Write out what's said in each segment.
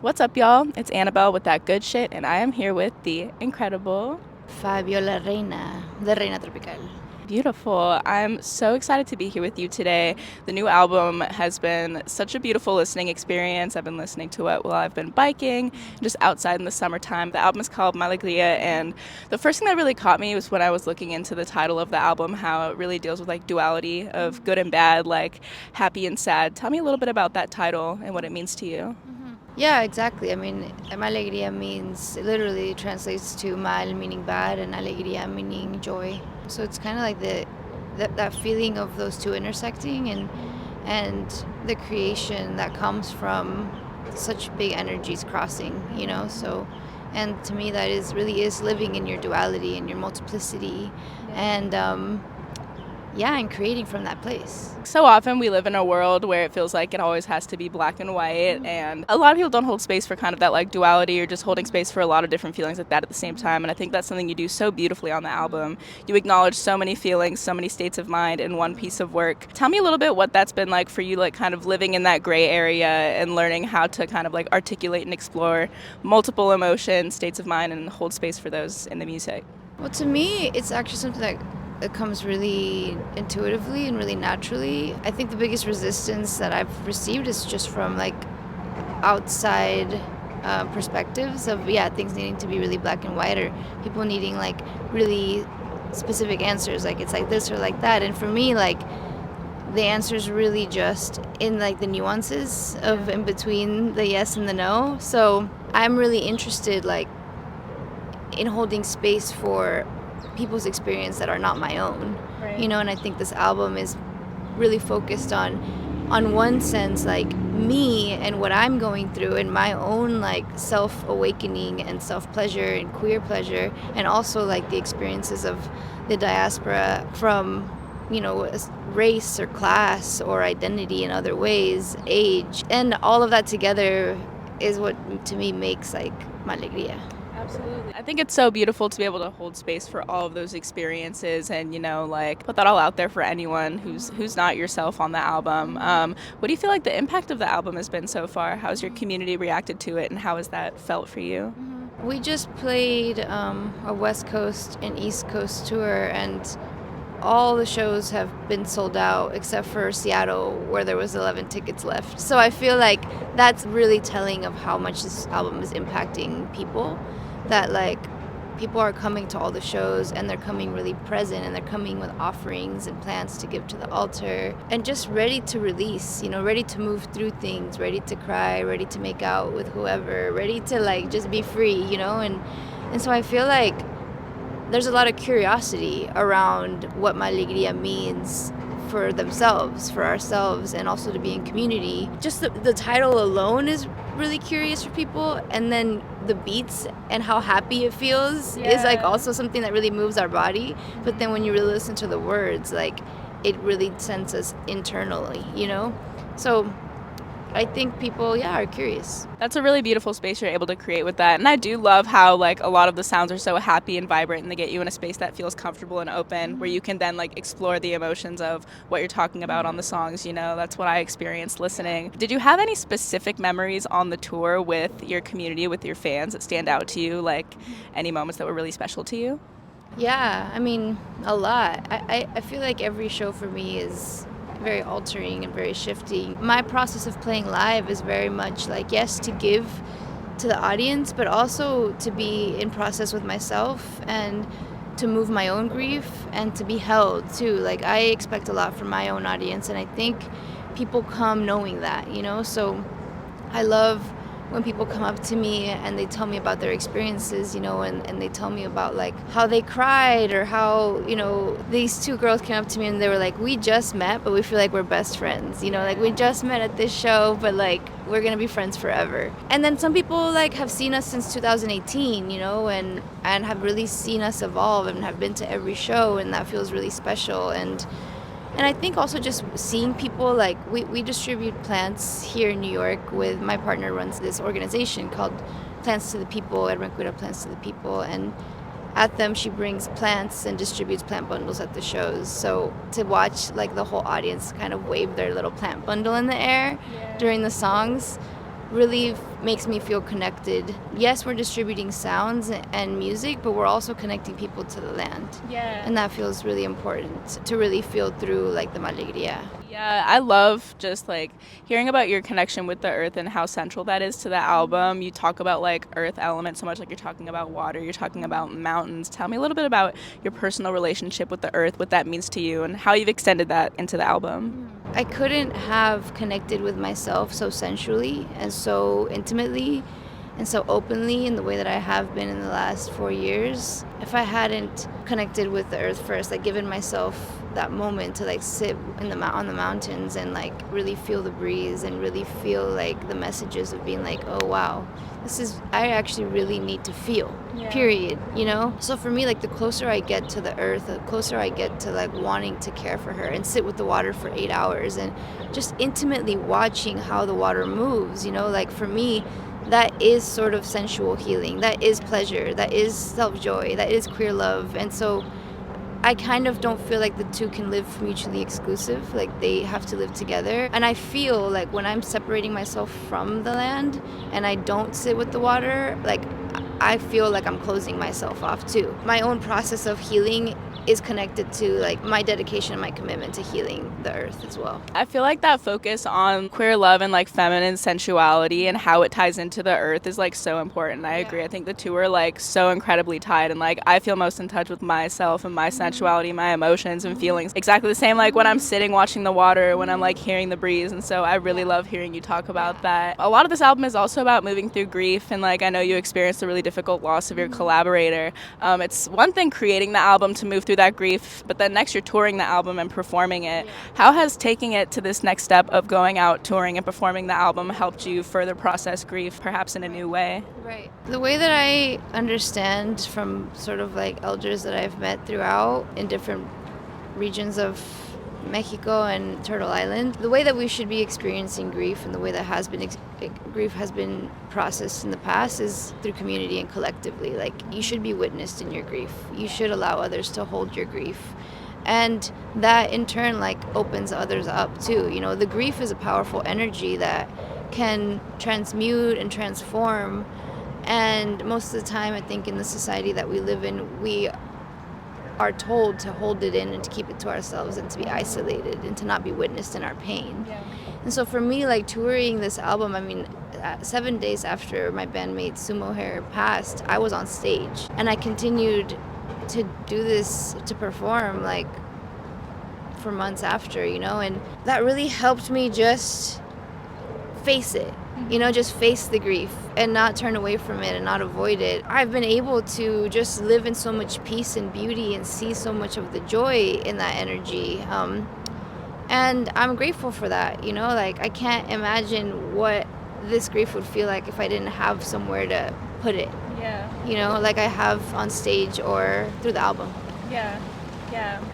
What's up, y'all? It's Annabelle with That Good Shit, and I am here with the incredible, Fabiola Reyna, de Reyna Tropical. beautiful. I'm so excited to be here with you today. The new album has been such a beautiful listening experience. I've been listening to it while I've been biking, just outside in the summertime. The album is called Malegría, and the first thing that really caught me was when I was looking into the title of the album, how it really deals with like duality of good and bad, like happy and sad. Tell me a little bit about that title and what it means to you. Yeah, exactly. I mean, Malegría means, it literally translates to mal meaning bad and alegría meaning joy. So it's kind of like that feeling of those two intersecting and the creation that comes from such big energies crossing, So, and to me, that is really is living in your duality and your multiplicity, and yeah, and creating from that place. So often we live in a world where it feels like it always has to be black and white, and a lot of people don't hold space for kind of that like duality or just holding space for a lot of different feelings like that at the same time. And I think that's something you do so beautifully on the album. You acknowledge so many feelings, so many states of mind in one piece of work. Tell me a little bit what that's been like for you, like kind of living in that gray area and learning how to kind of like articulate and explore multiple emotions, states of mind, and hold space for those in the music. Well, to me, it's actually something that it comes really intuitively and really naturally. I think the biggest resistance that I've received is just from like outside perspectives of things needing to be really black and white, or people needing like really specific answers, like it's like this or like that. And for me, like the answer's really just in like the nuances of in between the yes and the no. So I'm really interested like in holding space for people's experience that are not my own, Right. And I think this album is really focused on one sense, like me and what I'm going through and my own like self-awakening and self-pleasure and queer pleasure, and also like the experiences of the diaspora from, race or class or identity in other ways, age, and all of that together is what to me makes like Malegría. Absolutely. I think it's so beautiful to be able to hold space for all of those experiences and, like put that all out there for anyone who's not yourself on the album. What do you feel like the impact of the album has been so far? How's your community reacted to it, and how has that felt for you? We just played a West Coast and East Coast tour, and all the shows have been sold out except for Seattle, where there was 11 tickets left. So I feel like that's really telling of how much this album is impacting people, that like people are coming to all the shows and they're coming really present, and they're coming with offerings and plans to give to the altar, and just ready to release, ready to move through things, ready to cry, ready to make out with whoever, ready to like just be free, and so I feel like there's a lot of curiosity around what Malegría means for themselves, for ourselves, and also to be in community. Just the title alone is really curious for people, and then the beats and how happy it feels is like also something that really moves our body. But then when you really listen to the words, like it really sends us internally. So I think people, are curious. That's a really beautiful space you're able to create with that. And I do love how like a lot of the sounds are so happy and vibrant, and they get you in a space that feels comfortable and open, where you can then like explore the emotions of what you're talking about on the songs. That's what I experienced listening. Did you have any specific memories on the tour with your community, with your fans, that stand out to you? Like any moments that were really special to you? Yeah, I mean, a lot. I feel like every show for me is very altering and very shifting. My process of playing live is very much like, yes, to give to the audience, but also to be in process with myself and to move my own grief and to be held too. Like I expect a lot from my own audience, and I think people come knowing that, So I love when people come up to me and they tell me about their experiences, and they tell me about like how they cried, or how, these two girls came up to me and they were like, we just met, but we feel like we're best friends, like we just met at this show, but like we're gonna be friends forever. And then some people like have seen us since 2018, and have really seen us evolve and have been to every show, and that feels really special. And I think also just seeing people, like we distribute plants here in New York. With my partner runs this organization called Plants to the People, Edwin Cura Plants to the People, and at them she brings plants and distributes plant bundles at the shows. So to watch like the whole audience kind of wave their little plant bundle in the air during the songs really makes me feel connected. Yes, we're distributing sounds and music, but we're also connecting people to the land. Yeah. And that feels really important to really feel through like the Malegría. Yeah, I love just like hearing about your connection with the earth and how central that is to the album. You talk about like earth elements so much, like you're talking about water, you're talking about mountains. Tell me a little bit about your personal relationship with the earth, what that means to you, and how you've extended that into the album. I couldn't have connected with myself so sensually and so intimately and so openly in the way that I have been in the last 4 years if I hadn't connected with the earth first, like given myself that moment to like sit in on the mountains and like really feel the breeze and really feel like the messages of being like, oh wow, I actually really need to feel, period, you know? So for me, like the closer I get to the earth, the closer I get to like wanting to care for her and sit with the water for 8 hours and just intimately watching how the water moves, you know? Like for me, that is sort of sensual healing, that is pleasure, that is self-joy, that is queer love. And so I kind of don't feel like the two can live mutually exclusive, like they have to live together. And I feel like when I'm separating myself from the land and I don't sit with the water, like I feel like I'm closing myself off too. My own process of healing is connected to like my dedication and my commitment to healing the earth as well. I feel like that focus on queer love and like feminine sensuality and how it ties into the earth is like so important. I agree. I think the two are like so incredibly tied, and like I feel most in touch with myself and my sensuality, my emotions and feelings exactly the same like when I'm sitting watching the water, when I'm like hearing the breeze. And so I really love hearing you talk about that. A lot of this album is also about moving through grief, and like I know you experienced a really difficult loss of your collaborator. It's one thing creating the album to move through that grief, but then next you're touring the album and performing it. How has taking it to this next step of going out touring and performing the album helped you further process grief, perhaps in a new way? Right. The way that I understand from sort of like elders that I've met throughout in different regions of Mexico and Turtle Island, the way that we should be experiencing grief and the way that grief has been processed in the past is through community and collectively. Like you should be witnessed in your grief. You should allow others to hold your grief. And that in turn like opens others up too. You know, the grief is a powerful energy that can transmute and transform. And most of the time, I think in the society that we live in, we are told to hold it in and to keep it to ourselves and to be isolated and to not be witnessed in our pain. And so for me, like touring this album, I mean, 7 days after my bandmate Sumo Hair passed, I was on stage and I continued to do this, to perform like for months after, you know, and that really helped me just face it. You know, just face the grief and not turn away from it and not avoid it. I've been able to just live in so much peace and beauty and see so much of the joy in that energy. And I'm grateful for that, you know, like I can't imagine what this grief would feel like if I didn't have somewhere to put it. You know, like I have on stage or through the album.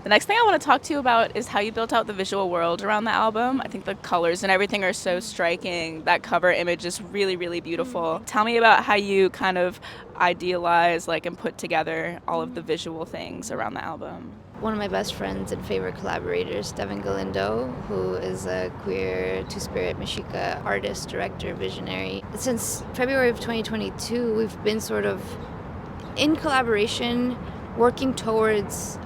The next thing I want to talk to you about is how you built out the visual world around the album. I think the colors and everything are so striking. That cover image is really, really beautiful. Tell me about how you kind of idealize like and put together all of the visual things around the album. One of my best friends and favorite collaborators, Devin Galindo, who is a queer Two-Spirit Mexica artist, director, visionary. Since February of 2022, we've been sort of in collaboration, working towards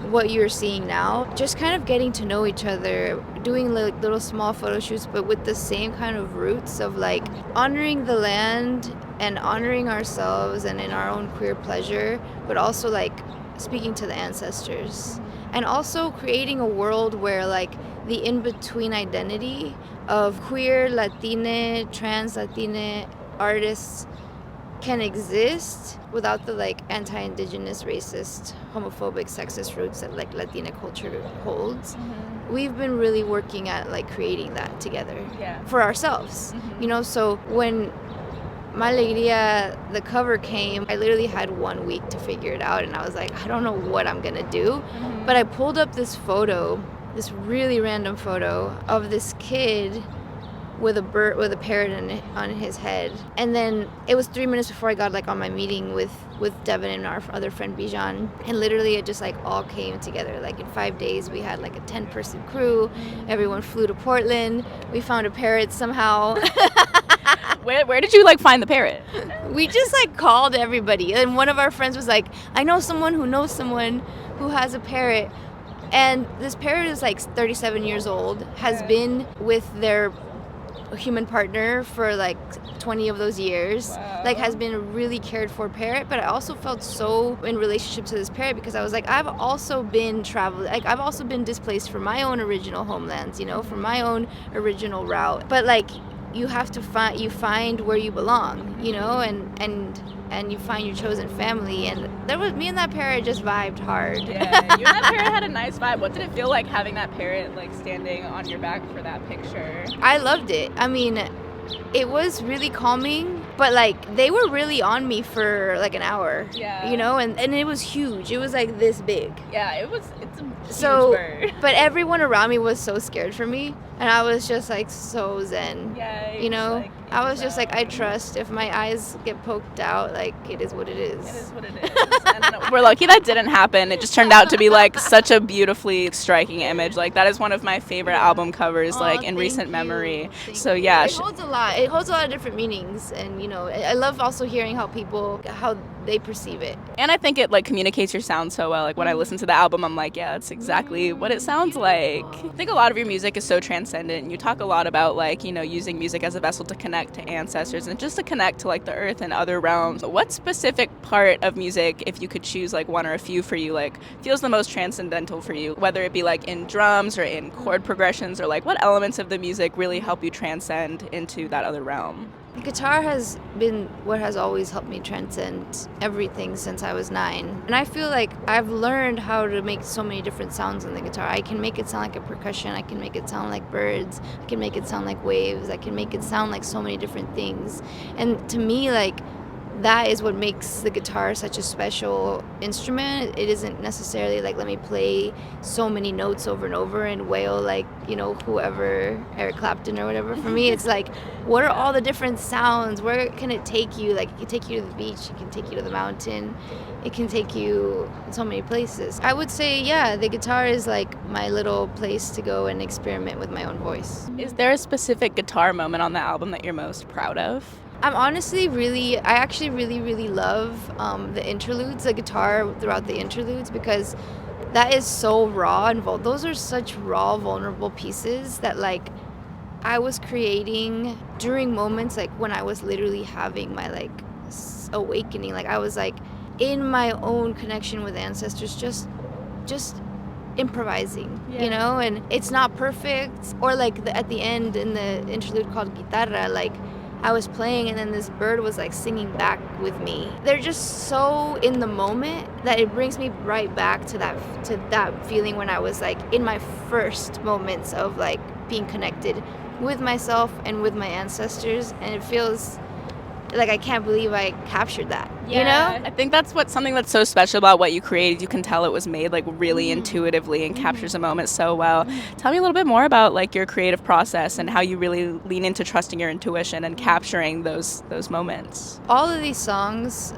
what you're seeing now, just kind of getting to know each other, doing like little small photo shoots, but with the same kind of roots of like honoring the land and honoring ourselves and in our own queer pleasure, but also like speaking to the ancestors and also creating a world where like the in-between identity of queer, Latina, trans Latina artists can exist without the like anti-indigenous, racist, homophobic, sexist roots that like Latina culture holds. We've been really working at like creating that together for ourselves. You know, so when Malegría, the cover came, I literally had 1 week to figure it out and I was like, I don't know what I'm gonna do. But I pulled up this photo, this really random photo of this kid with a parrot on his head. And then it was 3 minutes before I got like on my meeting with Devin and our other friend Bijan, and literally it just like all came together. Like in 5 days we had like a 10-person crew. Everyone flew to Portland. We found a parrot somehow. Where did you like find the parrot? We just like called everybody, and one of our friends was like, I know someone who knows someone who has a parrot, and this parrot is like 37 years old, has been with their human partner for like 20 of those years. Wow. Like, has been a really cared for parrot. But I also felt so in relationship to this parrot because I was like, I've also been traveling, like I've also been displaced from my own original homelands, you know, from my own original route. But like, you have to find where you belong, you know, and you find your chosen family. And there was me and that parrot just vibed hard. Yeah, you and that parrot had a nice vibe. What did it feel like having that parrot like standing on your back for that picture? I loved it. I mean, it was really calming, but like they were really on me for like an hour. Yeah. You know, and it was huge. It was like this big. Yeah, it's a huge bird. But everyone around me was so scared for me, and I was just like so zen. Yeah, You know, like, I was just like, I trust. If my eyes get poked out, like it is what it is. It is what it is. And we're lucky that didn't happen. It just turned out to be like such a beautifully striking image. Like that is one of my favorite album covers, like in recent memory. So yeah, it holds a lot. It holds a lot of different meanings, and you know, I love also hearing how they perceive it. and I think it like communicates your sound so well. Like when I listen to the album, I'm like, yeah, that's exactly what it sounds like. I think a lot of your music is so transcendent, and you talk a lot about like, you know, using music as a vessel to connect to ancestors and just to connect to like the earth and other realms. What specific part of music, if you could choose like one or a few for you, like feels the most transcendental for you, whether it be like in drums or in chord progressions, or like what elements of the music really help you transcend into that other realm? The guitar has been what has always helped me transcend everything since I was 9. And I feel like I've learned how to make so many different sounds on the guitar. I can make it sound like a percussion. I can make it sound like birds. I can make it sound like waves. I can make it sound like so many different things. And to me, like, that is what makes the guitar such a special instrument. It isn't necessarily like, let me play so many notes over and over and wail like, you know, whoever, Eric Clapton or whatever. For me, it's like, what are all the different sounds? Where can it take you? Like, it can take you to the beach, it can take you to the mountain, it can take you so many places. I would say, yeah, the guitar is like my little place to go and experiment with my own voice. Is there a specific guitar moment on the album that you're most proud of? I actually really love the interludes, the guitar throughout the interludes, because that is so raw and those are such raw, vulnerable pieces that like I was creating during moments like when I was literally having my like awakening. Like I was like in my own connection with ancestors, just improvising, you know, and it's not perfect. Or like at the end in the interlude called Guitarra, like I was playing and then this bird was like singing back with me. They're just so in the moment that it brings me right back to that feeling when I was like in my first moments of like being connected with myself and with my ancestors, and it feels like I can't believe I captured that. Yeah, you know? I think that's something that's so special about what you created. You can tell it was made like really intuitively and captures a moment so well. Tell me a little bit more about like your creative process and how you really lean into trusting your intuition and capturing those moments. All of these songs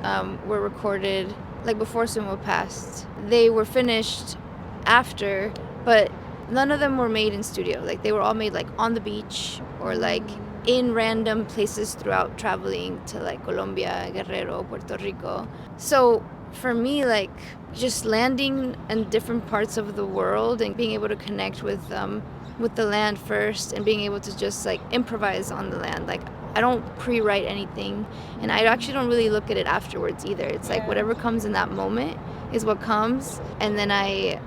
were recorded like before Sumo passed. They were finished after, but none of them were made in studio. Like they were all made like on the beach or like in random places throughout traveling to like Colombia, Guerrero, Puerto Rico. So for me, like just landing in different parts of the world and being able to connect with the land first and being able to just like improvise on the land. Like I don't pre-write anything, and I actually don't really look at it afterwards either. It's like whatever comes in that moment is what comes, and then I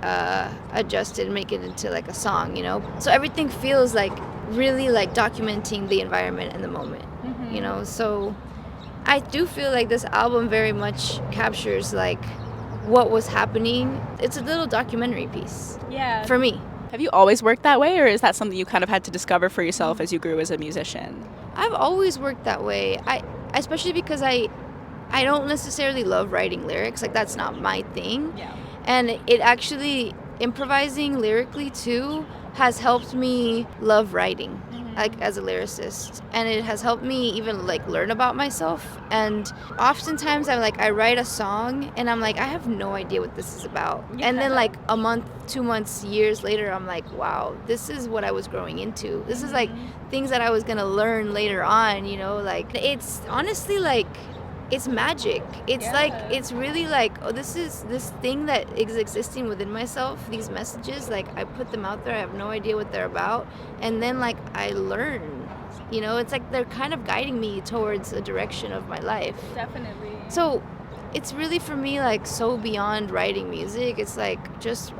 adjust it and make it into like a song, you know? So everything feels like really like documenting the environment in the moment, you know? So I do feel like this album very much captures like what was happening. It's a little documentary piece for me. Have you always worked that way, or is that something you kind of had to discover for yourself as you grew as a musician? I've always worked that way. Especially because I don't necessarily love writing lyrics. Like that's not my thing. Yeah. And it actually, improvising lyrically too has helped me love writing. like as a lyricist, and it has helped me even like learn about myself. And oftentimes I write a song and I'm like, I have no idea what this is about. And then like a month, 2 months, years later, I'm like, wow, this is what I was growing into. This is like things that I was gonna learn later on, you know. Like it's honestly like it's magic. It's like it's really like, oh, this is this thing that is existing within myself, these messages, like I put them out there, I have no idea what they're about, and then like I learn, you know. It's like they're kind of guiding me towards a direction of my life. Definitely. So it's really for me like so beyond writing music. It's like just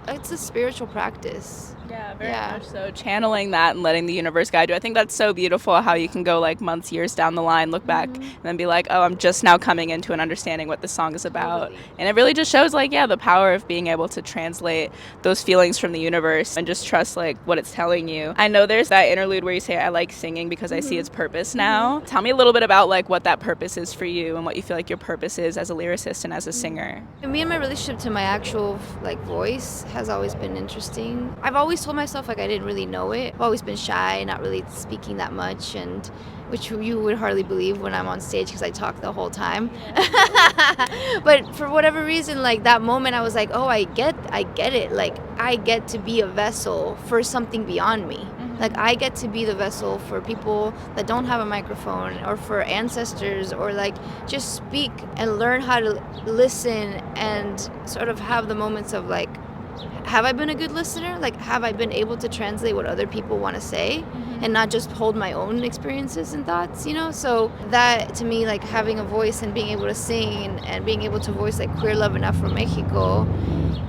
it's a spiritual practice. Yeah, very much so. Channeling that and letting the universe guide you. I think that's so beautiful how you can go like months, years down the line, look back and then be like, oh, I'm just now coming into an understanding what this song is about. Totally. And it really just shows like, yeah, the power of being able to translate those feelings from the universe and just trust like what it's telling you. I know there's that interlude where you say, I like singing because I see its purpose now. Tell me a little bit about like what that purpose is for you and what you feel like your purpose is as a lyricist and as a singer. Me and my relationship to my actual like voice has always been interesting. I've always told myself like I didn't really know it. I've always been shy, not really speaking that much, and which you would hardly believe when I'm on stage because I talk the whole time. But for whatever reason, like that moment, I was like, oh, I get it. Like I get to be a vessel for something beyond me. Like I get to be the vessel for people that don't have a microphone, or for ancestors, or like just speak and learn how to listen and sort of have the moments of like, have I been a good listener? Like, have I been able to translate what other people want to say and not just hold my own experiences and thoughts, you know? So that, to me, like having a voice and being able to sing and being able to voice like queer love and Afro Mexico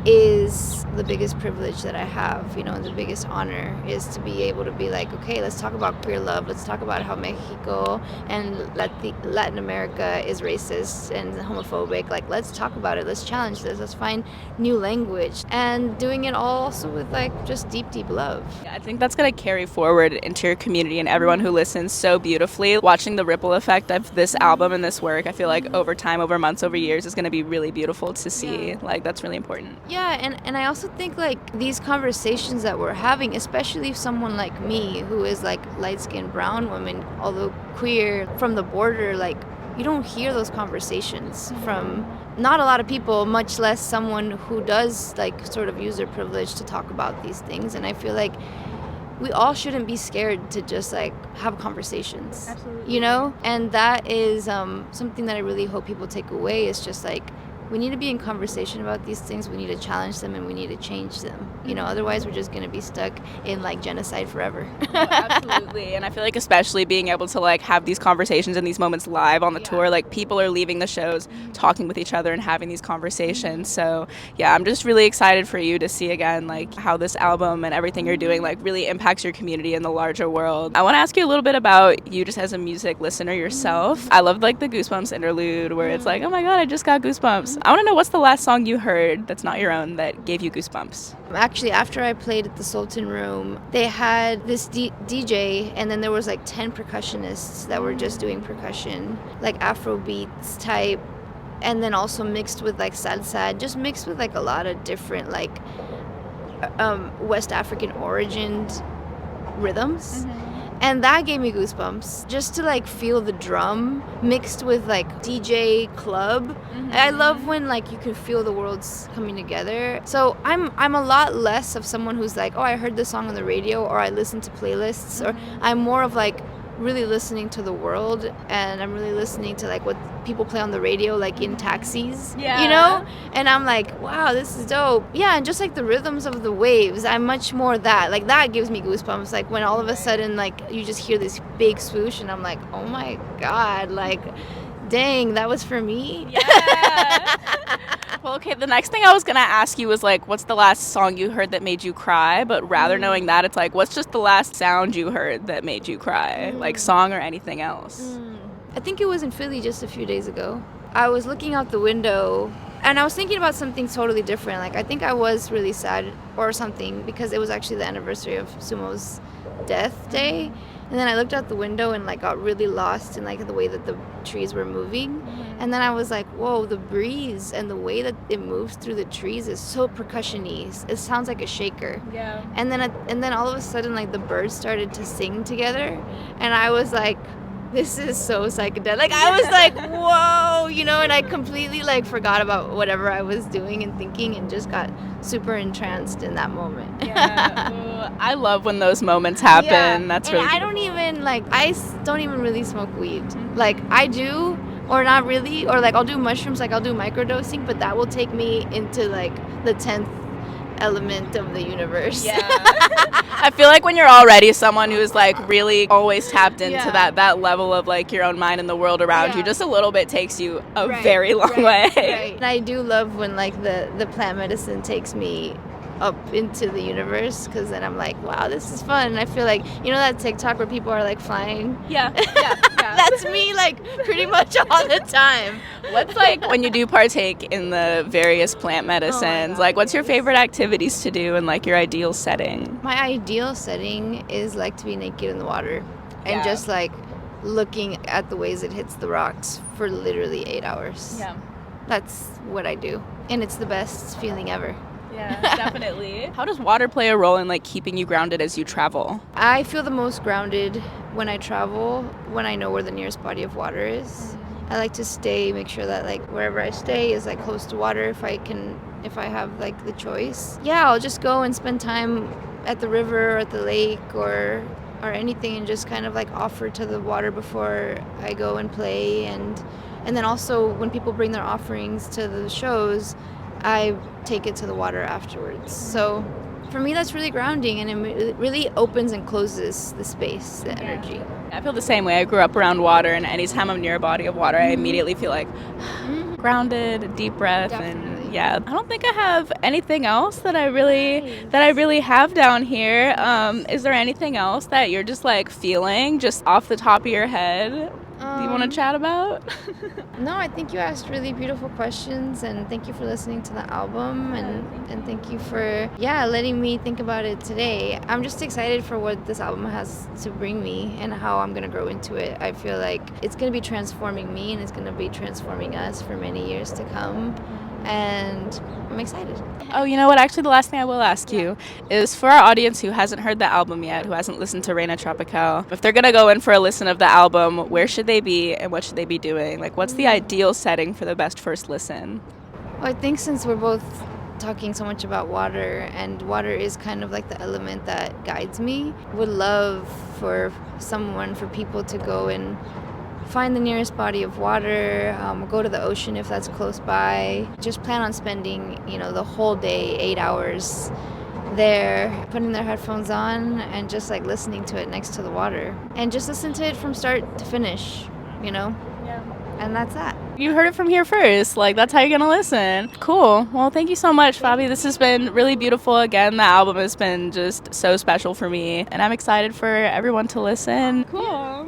is the biggest privilege that I have, you know. The biggest honor is to be able to be like, okay, let's talk about queer love. Let's talk about how Mexico and Latin America is racist and homophobic. Like, let's talk about it. Let's challenge this. Let's find new language, and doing it all also with like just deep, deep love. Yeah, I think that's going to carry forward into your community and everyone who listens so beautifully. Watching the ripple effect of this album and this work, I feel like over time, over months, over years, is going to be really beautiful to see. Like, that's really important. Yeah, and I also think like these conversations that we're having, especially someone like me who is like light-skinned brown woman, although queer, from the border, like you don't hear those conversations from not a lot of people, much less someone who does like sort of use their privilege to talk about these things. And I feel like we all shouldn't be scared to just like have conversations. Absolutely. You know? And that is something that I really hope people take away, is just like, we need to be in conversation about these things. We need to challenge them and we need to change them. You know, otherwise we're just going to be stuck in like genocide forever. Oh, absolutely. And I feel like especially being able to like have these conversations and these moments live on the tour, like people are leaving the shows talking with each other and having these conversations. So yeah, I'm just really excited for you to see again like how this album and everything you're doing like really impacts your community in the larger world. I want to ask you a little bit about you just as a music listener yourself. I love like the Goosebumps interlude where it's like, oh my God, I just got goosebumps. I want to know, what's the last song you heard that's not your own that gave you goosebumps? Actually, after I played at the Sultan Room, they had this DJ, and then there was like 10 percussionists that were just doing percussion, like Afro beats type, and then also mixed with like salsa, just mixed with like a lot of different like West African origined rhythms. And that gave me goosebumps, just to like feel the drum mixed with like DJ club. I love when like you can feel the worlds coming together. So I'm a lot less of someone who's like, oh, I heard this song on the radio, or I listen to playlists, or I'm more of like really listening to the world, and I'm really listening to like what people play on the radio, like in taxis, you know? And I'm like, wow, this is dope. Yeah, and just like the rhythms of the waves, I'm much more that. Like that gives me goosebumps. Like when all of a sudden like you just hear this big swoosh and I'm like, oh my God, like dang, that was for me. Yeah. Well, okay, the next thing I was going to ask you was like, what's the last song you heard that made you cry? But rather knowing that, it's like, what's just the last sound you heard that made you cry? Like song or anything else? I think it was in Philly just a few days ago. I was looking out the window and I was thinking about something totally different. Like I think I was really sad or something because it was actually the anniversary of Sumo's death day. And then I looked out the window and like got really lost in like the way that the trees were moving. And then I was like, whoa, the breeze and the way that it moves through the trees is so percussion-y. It sounds like a shaker. Yeah. And then all of a sudden like the birds started to sing together, and I was like, this is so psychedelic. Like I was like, whoa, you know, and I completely like forgot about whatever I was doing and thinking and just got super entranced in that moment. Yeah. Ooh, I love when those moments happen. Yeah. That's And really I don't even like don't even really smoke weed. Like I do, or not really, or like I'll do mushrooms, like I'll do microdosing, but that will take me into like the 10th element of the universe. Yeah. I feel like when you're already someone who's like really always tapped into that level of like your own mind and the world around you, just a little bit takes you a very long way. Right. And I do love when like the plant medicine takes me up into the universe, because then I'm like, wow, this is fun. And I feel like, you know that TikTok where people are like flying? Yeah. That's me like pretty much all the time. What's like when you do partake in the various plant medicines, like what's your favorite activities to do and like your ideal setting? My ideal setting is like to be naked in the water and just like looking at the ways it hits the rocks for literally 8 hours. Yeah. That's what I do. And it's the best feeling ever. Yeah, definitely. How does water play a role in like keeping you grounded as you travel? I feel the most grounded when I travel, when I know where the nearest body of water is. I like to make sure that like wherever I stay is like close to water if I have like the choice. Yeah, I'll just go and spend time at the river or at the lake or anything, and just kind of like offer to the water before I go and play. And then also when people bring their offerings to the shows, I take it to the water afterwards. So for me, that's really grounding, and it really opens and closes the space, the energy. I feel the same way. I grew up around water, and anytime I'm near a body of water, I immediately feel like grounded, deep breath. Definitely. And yeah, I don't think I have anything else that I really have down here. Is there anything else that you're just like feeling just off the top of your head? Do you want to chat about? No, I think you asked really beautiful questions, and thank you for listening to the album, and thank you for letting me think about it today. I'm just excited for what this album has to bring me and how I'm gonna grow into it. I feel like it's gonna be transforming me, and it's gonna be transforming us for many years to come, and I'm excited. Oh, you know what? Actually, the last thing I will ask you is for our audience who hasn't heard the album yet, who hasn't listened to Reyna Tropical, if they're going to go in for a listen of the album, where should they be and what should they be doing? Like, what's the ideal setting for the best first listen? Well, I think since we're both talking so much about water, and water is kind of like the element that guides me, would love for people to go and find the nearest body of water, go to the ocean if that's close by. Just plan on spending, the whole day, 8 hours there, putting their headphones on and just like listening to it next to the water. And just listen to it from start to finish, Yeah. And that's that. You heard it from here first. Like, that's how you're going to listen. Cool. Well, thank you so much, Fabi. This has been really beautiful. Again, the album has been just so special for me, and I'm excited for everyone to listen. Cool.